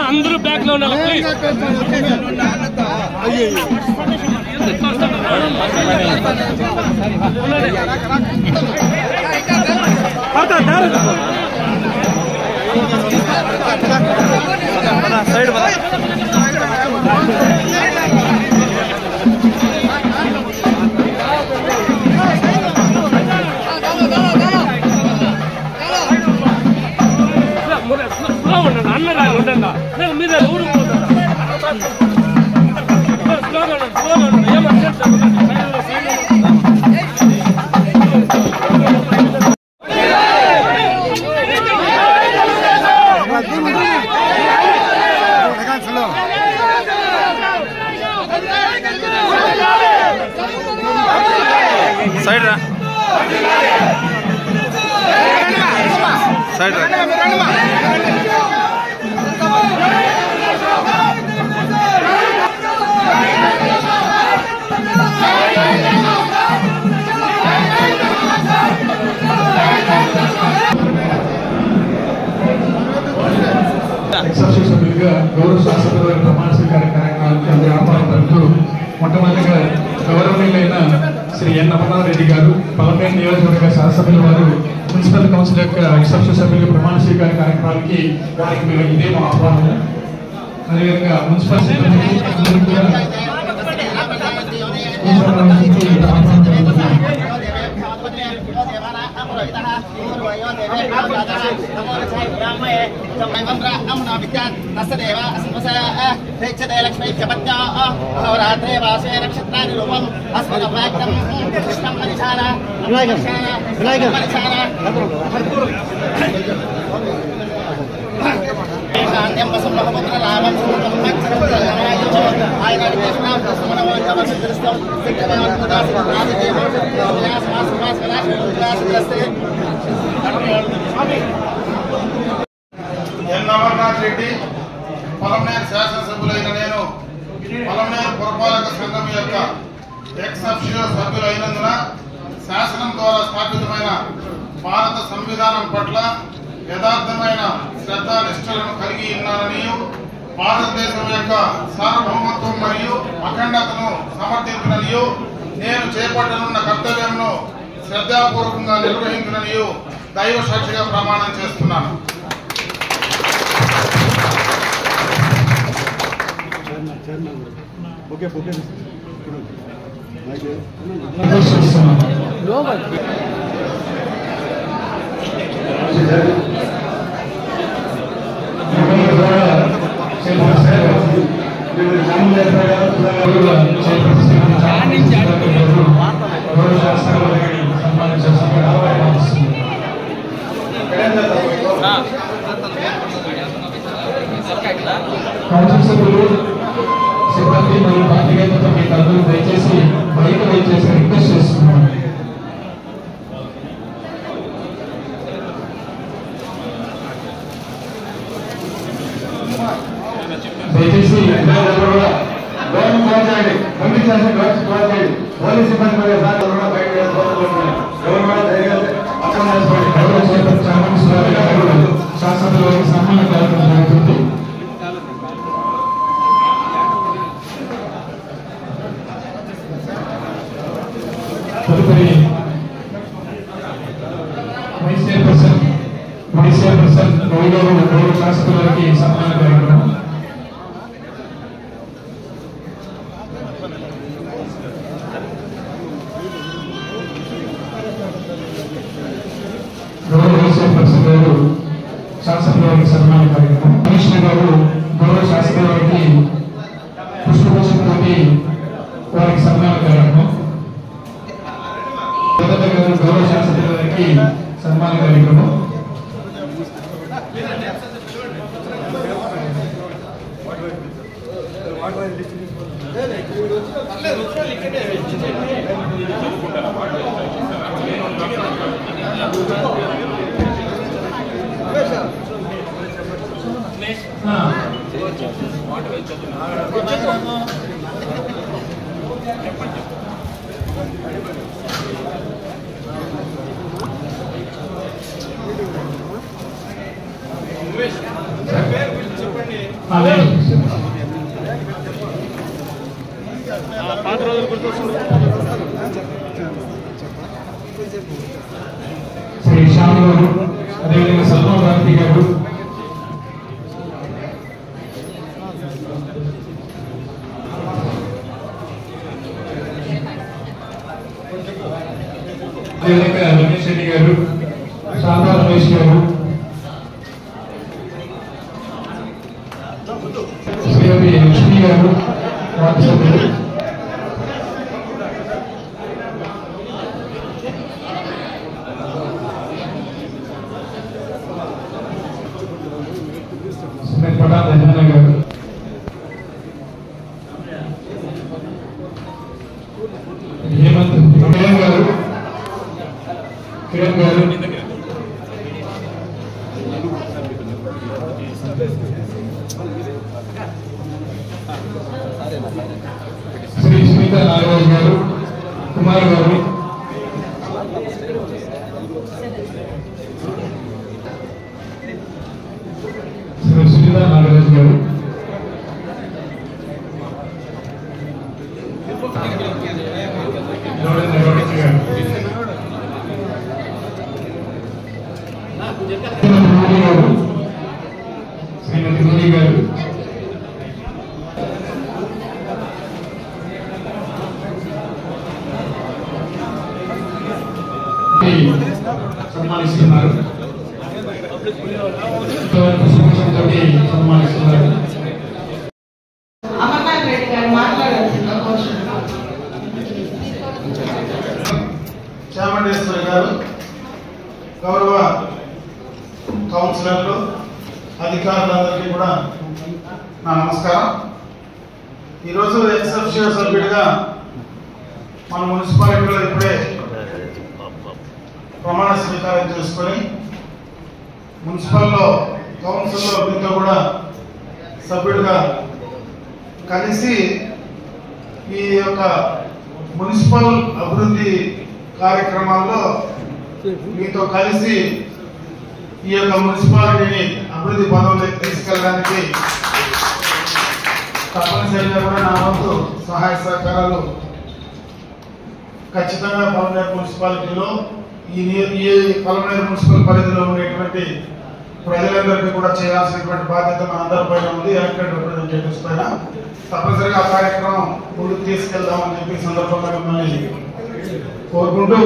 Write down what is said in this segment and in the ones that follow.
అందరూ బ్యాక్ లో ఉండాలి ప్లీజ్. సైడ్ మీద ఊరు సైడ్ రా సైడ్ రా గౌరవ శాసనసభ్యుల ప్రమాణ స్వీకార కార్యక్రమానికి వ్యాపారం జరుగుతూ మొట్టమొదటిగా గౌరవనీయులైన శ్రీ ఎన్ అమర్నాథరెడ్డి గారు పలమనేరు నియోజకవర్గ శాసనసభ్యుల వారు మున్సిపల్ కౌన్సిల్ యొక్క ఎక్సెప్షన్ సభ్యుల ప్రమాణ స్వీకార కార్యక్రమానికి వారికి మేము ఇదే మా ఆహ్వానం. అదేవిధంగా మున్సిపల్ ఎన్ అమర్నాథ్ రెడ్డి పలమనేరు శాసనసభ్యులైన నేను పలమనేరు పురపాలక సంఘం యొక్క ఎక్స్ అఫిషియో సభ్యులైనందున శాసనం ద్వారా స్థాపితమైన భారత సంవిధానం పట్ల యథార్థమైన శ్రద్ధానిష్టలను కలిగి ఉన్నానని భారతదేశం యొక్క సార్వభౌమత్వం మరియు అఖండతను సమర్థించుననియు నేను చేపట్టనున్న కర్తవ్యంను శ్రద్ధాపూర్వకంగా నిర్వహించుననియు దైవ సాక్షిగా ప్రమాణం చేస్తున్నాను. సిబ్బంది మరియు పాత్రికేయులతో మీకు అందరూ దయచేసి బయట దయచేసి రిక్వెస్ట్ చేస్తున్నాను. దయచేసి పోలీస్ సిబ్బంది శాసనసభ్యులకు సన్మాన కార్యక్రమం జరుగుతుంది. తదుపరి వైస్ ప్రసాద్ గౌరవ శాసకుల వారికి సన్మాన కార్యక్రమం. ప్రసాద్ గారు శాసకుల వారికి సన్మాన కార్యక్రమం. కమిషనర్ గారు గౌరవ శాసకుల వారికి పుష్పగుచ్చంతో వారికి సన్మాన కార్యక్రమం. గౌరవ శాసకుల వారికి సన్మాన కార్యక్రమం. పాత రోజులు గుర్తొస్తుంది. శ్రీ శ్యామ్ గారు, అదేవిధంగా సల్మాన్ భారతి గారు, అదేవిధంగా రమేష్ రెడ్డి గారు, శాంతా రమేష్ గారు, శ్రీమతి లక్ష్మి గారు, వార్డు సభ్యులు, శ్రీమతి పటాన్ రజన గారు, హేమంత్ కిరణ్ గారు, శ్రీ స్మిత నాగరాజు గారు, కుమార్ గారు, శ్రీ సునీత నాగరాజు గారు, శ్రీమతి మోదీ గారు, సన్మానిస్తున్నారు. సన్మానిస్తున్నారు. అమర్నాథ్ రెడ్డి గారు మాట్లాడాల్సిందిగా కోరుతున్నాం. చాముండేశ్వరి గారు, గౌరవ కౌన్సిలర్లు, అధికారులందరికీ కూడా నా నమస్కారం. ఈరోజు ఎక్సెప్షియో సభ్యుడిగా మన మున్సిపాలిటీలో ఇప్పుడే ప్రమాణ స్వీకారం చేసుకొని మున్సిపల్లో కౌన్సిల్లో మీతో కూడా సభ్యుడిగా కలిసి ఈ యొక్క మున్సిపల్ అభివృద్ధి కార్యక్రమాల్లో మీతో కలిసి ఈ యొక్క మున్సిపాలిటీని అభివృద్ధి పదంలోకి తీసుకెళ్ళడానికి తప్పనిసరిగా కూడా నా వంతు సహాయ సహకారాలు ఖచ్చితంగా పలమనేరు మున్సిపాలిటీలో ఈ పలమనేరు మున్సిపల్ పరిధిలో ఉండేటువంటి ప్రజలందరికీ కూడా చేయాల్సినటువంటి బాధ్యత మన అందరిపైన ఉంది. ఎలక్టెడ్ రిప్రజెంటేటివ్స్ పైన తప్పనిసరిగా ఆ కార్యక్రమం ముందుకు తీసుకెళ్దామని చెప్పి సందర్భంగా మిమ్మల్ని కోరుకుంటూ,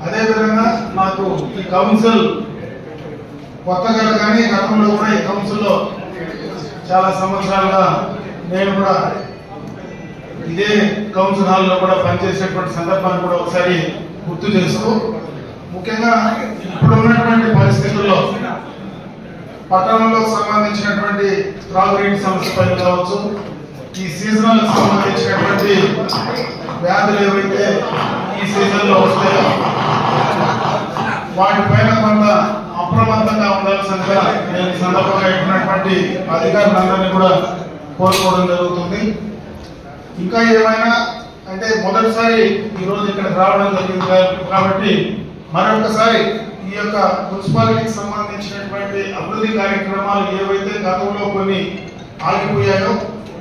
అదేవిధంగా నాకు ఈ కౌన్సిల్ కొత్తగా కానీ గతంలో కూడా ఈ కౌన్సిల్లో చాలా సంవత్సరాలుగా నేను కూడా ఇదే కౌన్సిల్ హాల్లో కూడా పనిచేసేటువంటి సందర్భాన్ని కూడా ఒకసారి గుర్తు చేస్తూ, ముఖ్యంగా ఇప్పుడు ఉన్నటువంటి పరిస్థితుల్లో పట్టణంలో సంబంధించినటువంటి త్రాగునీటి సమస్యపై కావచ్చు, ఈ సీజనల్ సంబంధించినటువంటి వ్యాధులు ఏవైతే ఈ సీజన్లో వస్తాయో వాటిపైన కొంత అప్రమత్తంగా ఉండాల్సిందిగా నేను సందర్భంగా ఇచ్చినటువంటి అధికారులందరినీ కూడా కోరుకోవడం జరుగుతుంది. ఇంకా ఏమైనా అంటే మొదటిసారి ఈరోజు ఇక్కడికి రావడం జరిగింది కాబట్టి మరొకసారి ఈ యొక్క మున్సిపాలిటీకి సంబంధించినటువంటి అభివృద్ధి కార్యక్రమాలు ఏవైతే గతంలో కొన్ని ఆగిపోయాయో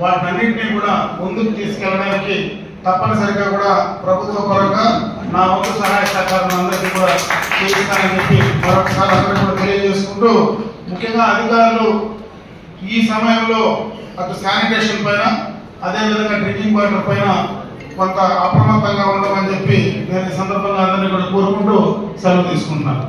వాటన్నింటినీ కూడా ముందుకు తీసుకెళ్ళడానికి తప్పనిసరిగా కూడా ప్రభుత్వ పరంగా నా వంతు సహాయ సహకారం అందరికీ కూడా చేస్తానని చెప్పి మరొకసారి అందరికీ కూడా తెలియజేస్తూ ముఖ్యంగా అధికారులు ఈ సమయంలో అటు శానిటేషన్ పైన అదేవిధంగా డ్రింకింగ్ వాటర్ పైన కొంత అప్రమత్తంగా ఉండమని చెప్పి నేను ఈ సందర్భంగా అందరినీ కూడా కోరుకుంటూ సెలవు తీసుకుంటున్నాను.